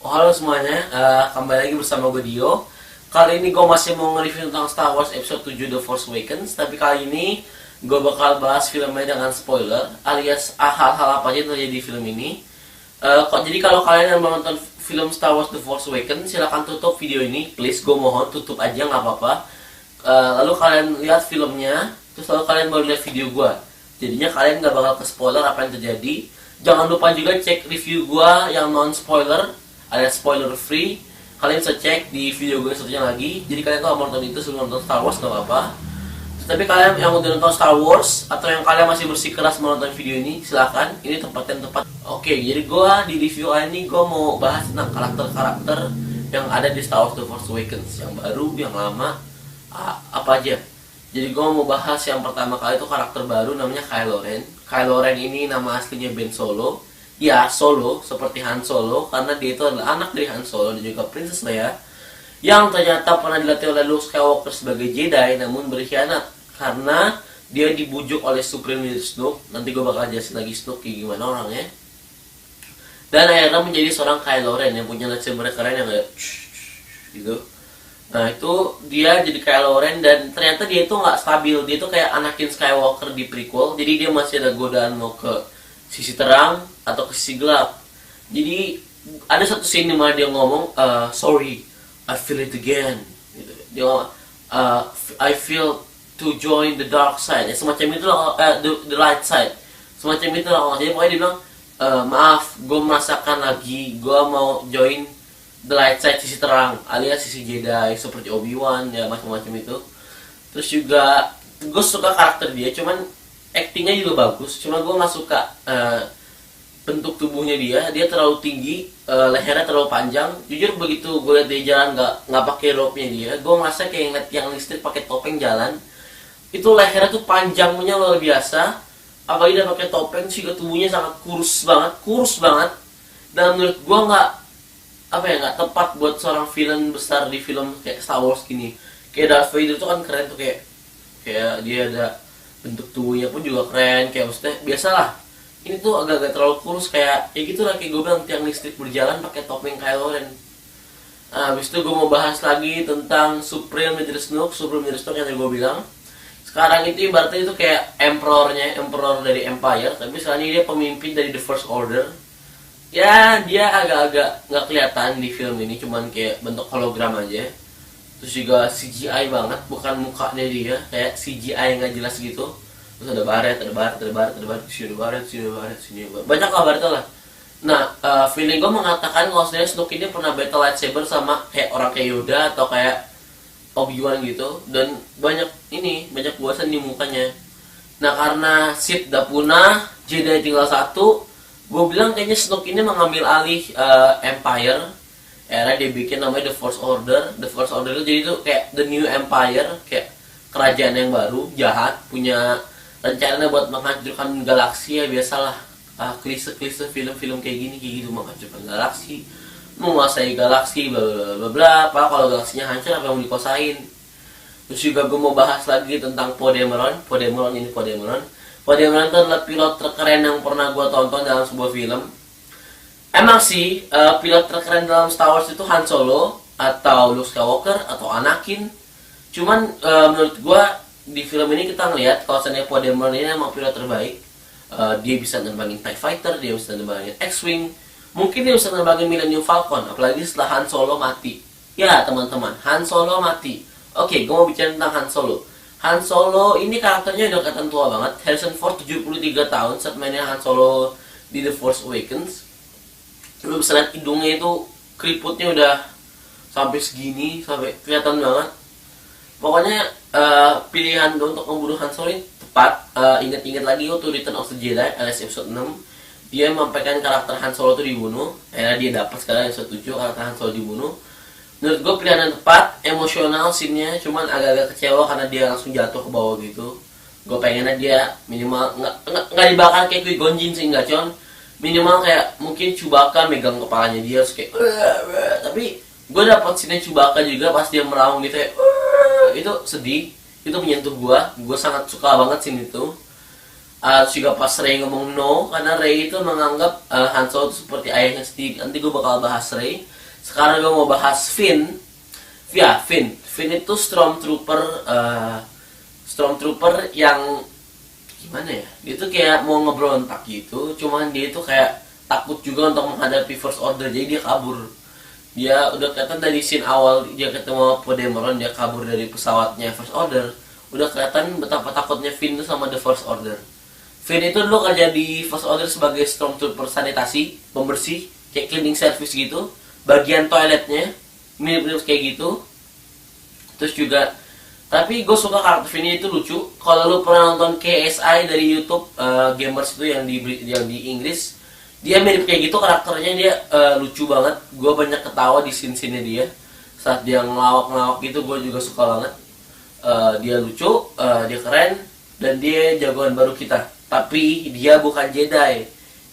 Halo semuanya, kembali lagi bersama gue Dio. Kali ini gue masih mau nge-review tentang Star Wars episode 7 The Force Awakens. Tapi kali ini gue bakal bahas filmnya dengan spoiler, alias hal-hal apa aja yang terjadi di film ini. Jadi kalau kalian yang belum nonton film Star Wars The Force Awakens, silahkan tutup video ini, please. Gue mohon tutup aja, nggak apa-apa. Lalu kalian lihat filmnya, terus lalu kalian baru lihat video gue. Jadinya kalian nggak bakal ke spoiler apa yang terjadi. Jangan lupa juga cek review gue yang non spoiler, alias spoiler free. Kalian bisa cek di video gue satunya lagi. Jadi kalian kalau mau nonton itu sebelum nonton Star Wars nggak apa-apa. Tapi kalian yang udah nonton Star Wars atau yang kalian masih bersikeras menonton video ini, silahkan. Ini tempat yang tepat. Oke, jadi gue di review kali ini gue mau bahas tentang karakter-karakter yang ada di Star Wars The Force Awakens, yang baru, yang lama, apa aja. Jadi gue mau bahas yang pertama kali itu karakter baru namanya Kylo Ren. Kylo Ren ini nama aslinya Ben Solo. Ya, Solo, seperti Han Solo, karena dia itu adalah anak dari Han Solo dan juga Princess Leia, yang ternyata pernah dilatih oleh Luke Skywalker sebagai Jedi, namun berkhianat karena dia dibujuk oleh Supreme Leader Snoke. Nanti gue bakal jelasin lagi Snoke kayak gimana orangnya. Dan akhirnya menjadi seorang Kylo Ren yang punya lightsaber keren yang kayak gitu. Nah itu dia jadi Kylo Ren dan ternyata dia itu nggak stabil. Dia itu kayak Anakin Skywalker di prequel. Jadi dia masih ada godaan mau ke sisi terang atau ke sisi gelap. Jadi ada satu scene di mana dia ngomong, sorry, I feel it again. Gitu. Dia ngomong, I feel to join the dark side. Ya, semacam itu lah, the light side. Semacam itu lah. Jadi pokoknya dia bilang, maaf, gue merasakan lagi, gue mau join the light side, sisi terang, alias sisi Jedi seperti Obi-Wan, ya macam-macam itu. Terus juga gue suka karakter dia, cuman actingnya juga bagus, cuma gue nggak suka bentuk tubuhnya dia terlalu tinggi, lehernya terlalu panjang. Jujur begitu gue liat dia jalan nggak pakai robe-nya dia, gue ngerasa kayak ngeliat yang listrik pakai topeng jalan, itu lehernya tuh panjangnya luar biasa. Apalagi dia pakai topeng sih, tubuhnya sangat kurus banget. Dan menurut gue nggak tepat buat seorang villain besar di film kayak Star Wars gini. Kayak Darth Vader tuh kan keren tuh, kayak dia ada bentuk tubuhnya pun juga keren, kayak maksudnya biasalah. Ini tuh agak-agak terlalu kurus, kayak gitulah, kayak gue bilang tiang listrik berjalan pakai topeng Kylo Ren. Nah, habis itu gue mau bahas lagi tentang Supreme Leader Snoke yang tadi gue bilang. Sekarang itu ibaratnya itu kayak emperor dari Empire, tapi sekarang ini dia pemimpin dari The First Order. Ya, dia agak-agak nggak kelihatan di film ini, cuman kayak bentuk hologram aja. Terus juga CGI banget, bukan mukanya dia, kayak CGI nggak jelas gitu. Terus ada baret, sini ada baret, sini. Banyak lah baretnya lah. Nah, feeling gue mengatakan kalau sebenarnya Snoke ini pernah battle lightsaber sama kayak orang kayak Yoda atau kayak Obi-Wan gitu, dan banyak buasan di mukanya. Nah, karena Sith udah punah, Jedi tinggal satu, gue bilang kayaknya Snoke ini mengambil alih Empire. Era dia bikin namanya The First Order. The First Order itu jadi tuh kayak The New Empire, kayak kerajaan yang baru, jahat, punya rencana buat menghancurkan galaksi. Ya biasalah, klise-klise film-film kayak gitu, menghancurkan galaksi, menguasai galaksi, bla bla bla bla. Apa kalau galaksinya hancur, apa yang mau dikuasain. Terus juga gue mau bahas lagi tentang Poe Dameron itu adalah pilot terkeren yang pernah gue tonton dalam sebuah film. Emang sih, pilot terkeren dalam Star Wars itu Han Solo, atau Luke Skywalker, atau Anakin. Cuman menurut gue di film ini kita ngelihat kalau seandainya Poe Dameron ini emang pilot terbaik. Dia bisa nerbangin TIE Fighter, dia bisa nerbangin X-Wing, mungkin dia bisa nerbangin Millennium Falcon, apalagi setelah Han Solo mati. Ya teman-teman, Han Solo mati. Oke, gue mau bicara tentang Han Solo. Han Solo ini karakternya udah kelihatan tua banget. Harrison Ford 73 tahun saat mainnya Han Solo di The Force Awakens. Lu bisa lihat hidungnya itu, keriputnya udah sampai segini, sampai kelihatan banget. Pokoknya pilihan untuk membunuh Han Solo ini tepat. Ingat-ingat lagi waktu Return of the Jedi alias episode 6, dia memampaikan karakter Han Solo itu dibunuh. Akhirnya dia dapat sekarang episode 7 karakter Han Solo dibunuh. Menurut gue pilihan yang tepat, emosional scene-nya, cuman agak-agak kecewa karena dia langsung jatuh ke bawah gitu. Gue pengennya dia minimal nggak dibakar kayak Qui-Gon Jinn sih, nggak, cuman minimal kayak mungkin Chewbacca megang kepalanya dia terus kayak tapi gue dapat scene Chewbacca juga pas dia meraung gitu kayak itu sedih, itu menyentuh gue sangat suka banget scene itu. Terus juga pas Rey ngomong no, karena Rey itu menganggap Han Solo itu seperti ayahnya sendiri. Nanti gue bakal bahas Rey. Sekarang gue mau bahas Finn. Ya, Finn itu Stormtrooper yang gimana ya? Dia tuh kayak mau ngebrontak gitu, cuman dia itu kayak takut juga untuk menghadapi First Order, jadi dia kabur. Dia udah kelihatan dari scene awal dia ketemu Poe Dameron, dia kabur dari pesawatnya First Order. Udah kelihatan betapa takutnya Finn itu sama The First Order. Finn itu dulu kerja di First Order sebagai Stormtrooper sanitasi, pembersih, kayak cleaning service gitu. Bagian toiletnya mirip-mirip kayak gitu. Terus juga, tapi gue suka karakter Finn itu lucu. Kalau lu pernah nonton KSI dari YouTube, gamers itu yang di Inggris, dia mirip kayak gitu karakternya. Dia lucu banget. Gue banyak ketawa di scene-scene dia saat dia ngelawak-ngelawak gitu. Gue juga suka banget. Dia lucu, dia keren, dan dia jagoan baru kita. Tapi dia bukan Jedi.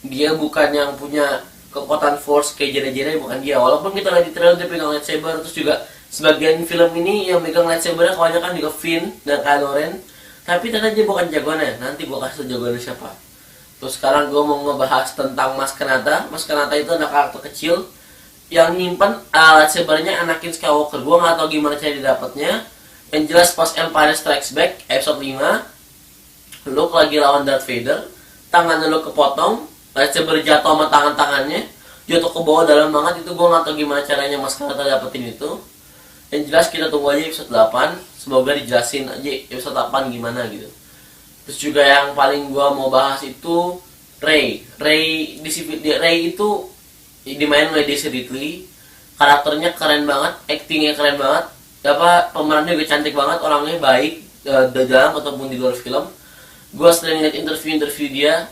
Dia bukan yang punya kekuatan Force kayak Jedi-Jedi, bukan dia. Walaupun kita lihat di trailer dia pegang lightsaber. Terus juga sebagian film ini yang megang lightsaber kebanyakan juga Finn dan Kylo Ren. Tapi ternyata dia bukan jagoannya. Nanti gue kasih tau jagoannya siapa. Terus sekarang gue mau ngebahas tentang Mas Kanata. Mas Kanata itu adalah karakter kecil yang nyimpan lightsabernya Anakin Skywalker. Gue gak tau gimana cara didapatnya. Yang jelas pas Empire Strikes Back episode 5, Luke lagi lawan Darth Vader, tangannya Luke kepotong, lightsaber jatuh sama tangannya, jatuh ke bawah dalam banget. Itu gue gak tau gimana caranya Mas Kanata dapetin itu. Yang jelas kita tunggu aja episode 8, semoga dijelasin aja episode 8 gimana gitu. Terus juga yang paling gue mau bahas itu Rey itu dimainin oleh Daisy Ridley. Karakternya keren banget, actingnya keren banget, pemerannya juga cantik banget, orangnya baik di dalam ataupun di luar film. Gue sering lihat interview dia,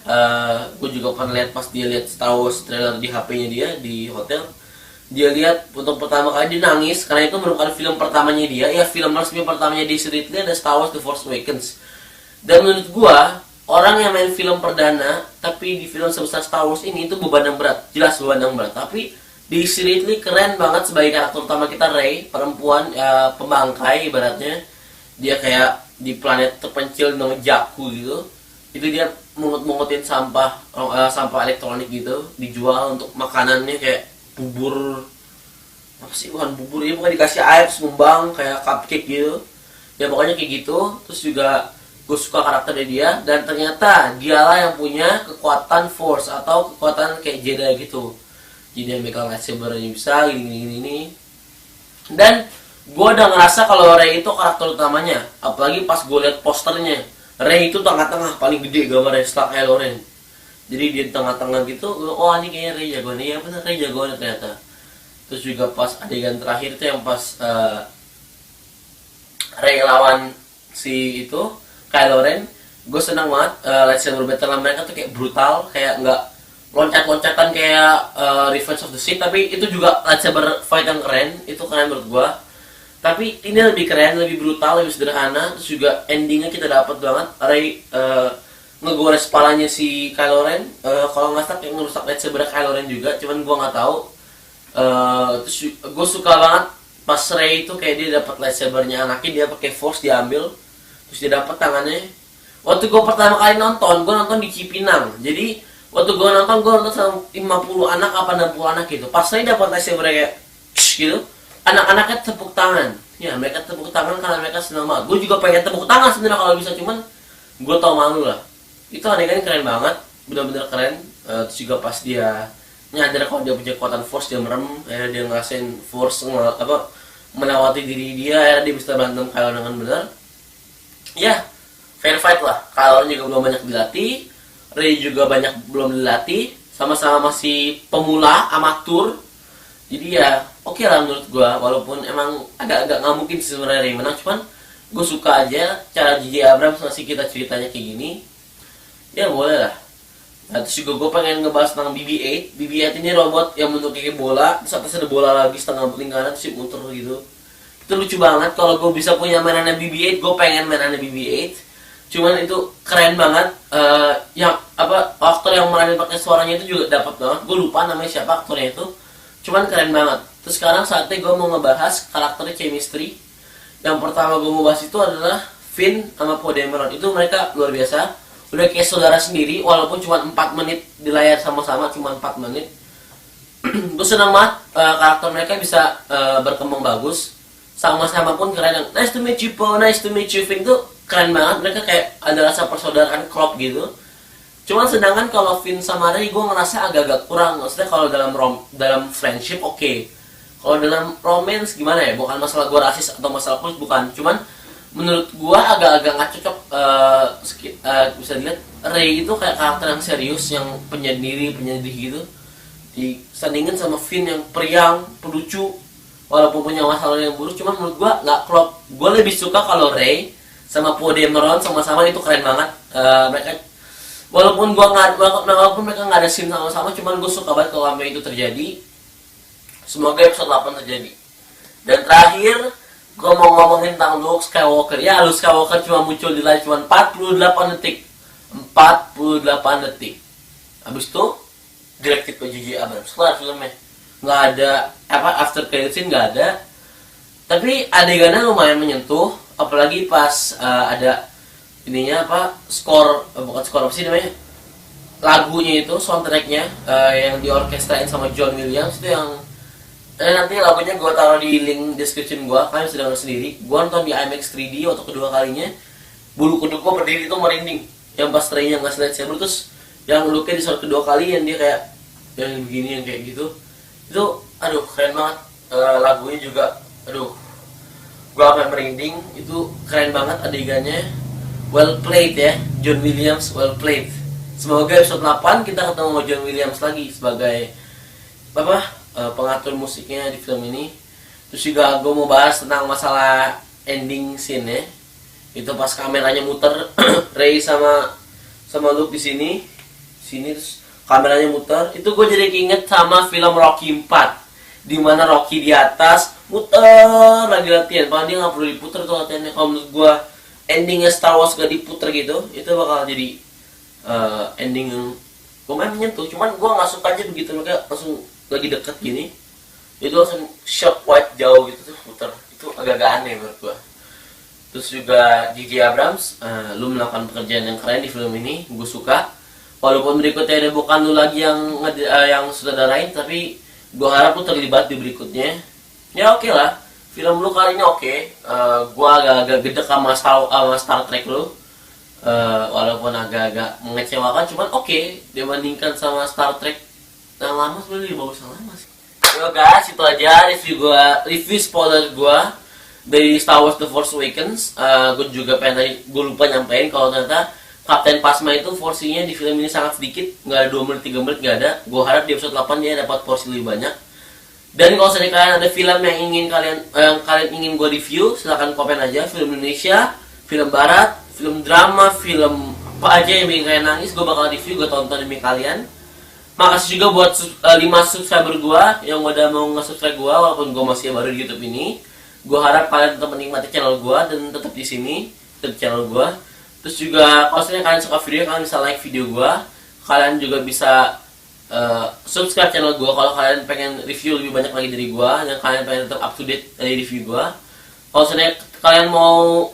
gue juga pernah lihat pas dia lihat Star Wars trailer di HP-nya dia di hotel. Dia lihat untuk pertama kali dia nangis karena itu merupakan film pertamanya dia, ya film resmi pertamanya di Ridley ada Star Wars The Force Awakens. Dan menurut gue, orang yang main film perdana tapi di film sebesar Star Wars ini itu beban yang berat, jelas beban yang berat. Tapi di Ridley keren banget sebagai karakter utama kita Rey, perempuan pembangkai ibaratnya. Dia kayak di planet terpencil namanya Jakku gitu. Itu dia mungut-mungutin sampah elektronik gitu, dijual untuk makanannya kayak bubur. Apa sih, bukan bubur, ya bukan dikasih air terus ngembang kayak cupcake gitu. Ya pokoknya kayak gitu. Terus juga gue suka karakternya dia, dan ternyata dialah yang punya kekuatan Force atau kekuatan kayak Jedi gitu. Jadi dia megang lightsaber-nya bisa gini. Dan gue udah ngerasa kalau Rey itu karakter utamanya, apalagi pas gue liat posternya. Rey itu tengah-tengah paling gede gambarnya setelah Kylo Ren. Jadi dia di tengah-tengah gitu, oh ini kayaknya Rey jagoannya. Ya bener, Rey jagoannya ternyata. Terus juga pas adegan terakhir itu yang pas Rey lawan si itu Kylo Ren, gue senang banget. Lightsaber battle mereka tuh kayak brutal, kayak nggak loncat-loncatan kayak Revenge of the Sith, tapi itu juga lightsaber fight yang keren. Itu keren menurut gue. Tapi ini lebih keren, lebih brutal, lebih sederhana. Terus juga endingnya kita dapat banget. Rey ngegores kepalanya si Kylo Ren. Kalau nggak salah kayak ngerusak lightsaber Kylo Ren juga, cuman gue nggak tahu. Terus gue suka banget pas Rey itu kayak dia dapat lightsabernya Anakin, dia pakai Force diambil, terus dia dapat tangannya. Waktu gue pertama kali nonton, gue nonton di Cipinang. Jadi waktu gue nonton sama 50 anak apa 60 anak gitu. Pas Rey dapat lightsaber kayak gitu, anak-anaknya tepuk tangan. Ya mereka tepuk tangan karena mereka senang banget. Gue juga pengen tepuk tangan sebenarnya kalau bisa, cuman gue tau malu lah. Itu adegan keren banget, benar-benar keren. Terus juga pas dia nyadar kalau dia punya kekuatan Force, dia merem, dia ngerasain Force melewati diri dia, dia bisa berantem Kylo dengan benar. Ya, fair fight lah. Kylo juga belum banyak dilatih, Rey juga belum dilatih, sama-sama masih pemula, amatur. Jadi ya oke lah menurut gue, walaupun emang agak-agak nggak mungkin sebenarnya Rey menang, cuman gue suka aja cara J.J. Abrams ngasih kita ceritanya kayak gini. Ya boleh lah. Nah, terus juga gue pengen ngebahas tentang BB-8. BB-8 ini robot yang bentuknya kayak bola, terus atas ada bola lagi setengah lingkaran, terus muter gitu. Itu lucu banget. Kalau gue bisa punya mainannya BB-8, gue pengen mainannya BB-8. Cuman itu keren banget. Aktor yang meranin pakai suaranya itu juga dapat banget. Gue lupa namanya siapa aktornya itu. Cuman keren banget. Terus sekarang saatnya gue mau ngebahas karakter chemistry. Yang pertama gue mau bahas itu adalah Finn sama Poe Dameron. Itu mereka luar biasa. udah kayak saudara sendiri, walaupun cuma 4 menit di layar sama-sama, cuma 4 menit. Gue senang banget karakter mereka bisa berkembang bagus, sama-sama pun keren. Yang nice to meet you Po, nice to meet you Finn tuh keren banget, mereka kayak ada rasa persaudaraan klop gitu. Cuman sedangkan kalau Finn sama Rey gue ngerasa agak-agak kurang. Maksudnya kalau dalam friendship oke. Kalau dalam romance gimana ya? Bukan masalah gue rasis atau masalah kulit, bukan. Cuman menurut gue agak-agak nggak cocok. Bisa dilihat Rey itu kayak karakter yang serius, yang penyendiri gitu. Disandingin sama Finn yang periang, pelucu, walaupun punya masalah yang buruk. Cuman menurut gue nggak klop. Gue lebih suka kalau Rey sama Poe Dameron sama-sama itu keren banget. Mereka walaupun mereka nggak ada scene sama-sama, cuman gue suka banget kalau itu terjadi. Semoga episode 8 terjadi. Dan terakhir, gue mau ngomongin tentang Luke Skywalker. Ya, Luke Skywalker cuma muncul di layar cuma 48 detik. 48 detik. Habis itu directed ke J.J. Abrams. Kelar filmnya. Nggak ada after credit scene, nggak ada. Tapi adegannya lumayan menyentuh, apalagi pas ada ininya bukan skor apa sih namanya, lagunya itu, soundtracknya yang diorkestrain sama John Williams itu yang nanti lagunya gue taruh di link description gue, kalian sudah dengar sendiri. Gue nonton di IMAX 3D untuk kedua kalinya, bulu kuduk gue berdiri itu merinding yang pas Rey-nya nggak lightsaber, terus yang Luke di shot kedua kali yang dia kayak yang begini, yang kayak gitu, itu aduh keren banget. Lagunya juga aduh gue sampai merinding, itu keren banget adegannya. Well played ya, John Williams, well played. Semoga episode 8 kita ketemu sama John Williams lagi sebagai pengatur musiknya di film ini. Terus juga gue mau bahas tentang masalah ending scene ya. Itu pas kameranya muter, Rey sama Luke di sini, terus kameranya muter. Itu gue jadi keinget sama film Rocky 4, di mana Rocky di atas muter lagi latihan. Padahal dia nggak perlu diputer tuh latihannya. Kalau menurut gue endingnya Star Wars gak diputer gitu, itu bakal jadi ending yang lumayan menyentuh. Cuman gue nggak suka aja begitu mereka langsung lagi deket gini, itu langsung shot wide jauh gitu tuh puter. Itu agak-agak aneh menurut gue. Terus juga J.J. Abrams, lu melakukan pekerjaan yang keren di film ini, gue suka. Walaupun berikutnya ada bukan lu lagi yang sutradarain, tapi gue harap lu terlibat di berikutnya. Ya oke lah. Film lu kali ini oke. Gue agak-agak gede sama Star Trek lu. Walaupun agak-agak mengecewakan, cuman oke. Dibandingkan sama Star Trek yang lama, sebenarnya lebih bagus yang lama sih. Yo guys, itu aja review spoiler gue dari Star Wars The Force Awakens. Gue juga gue lupa nyampein kalau ternyata Kapten Phasma itu porsinya di film ini sangat sedikit, nggak ada 2 menit 3 menit, nggak ada. Gue harap di episode 8 dia dapat porsi lebih banyak. Dan kalau misalnya kalian ada film yang kalian ingin gue review, silahkan komen aja. Film Indonesia, film Barat, film drama, film apa aja yang bikin kalian nangis, gue bakal review, gue tonton demi kalian. Makasih juga buat 5 subscriber gue yang udah mau nge-subscribe gue walaupun gue masih baru di YouTube ini. Gue harap kalian tetap menikmati channel gue dan tetap di sini, tetap di channel gue. Terus juga kalau misalnya kalian suka video, kalian bisa like video gue. Kalian juga bisa subscribe channel gue kalau kalian pengen review lebih banyak lagi dari gue, dan kalian pengen tetap up to date dari review gue. Kalau misalnya kalian mau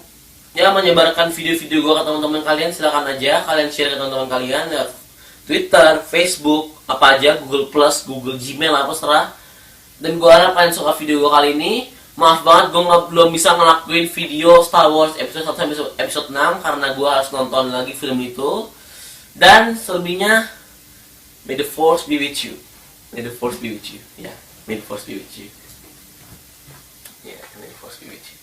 menyebarkan video-video gue ke teman-teman kalian, silakan aja kalian share ke teman-teman kalian ya, Twitter, Facebook, apa aja, Google Plus, Google Gmail, apa serah. Dan gue harap kalian suka video gue kali ini. Maaf banget gue belum bisa ngelakuin video Star Wars episode 1 sampai episode 6 karena gue harus nonton lagi film itu. Dan selebihnya, may the force be with you. May the force be with you. Yeah, may the force be with you. Yeah, may the force be with you.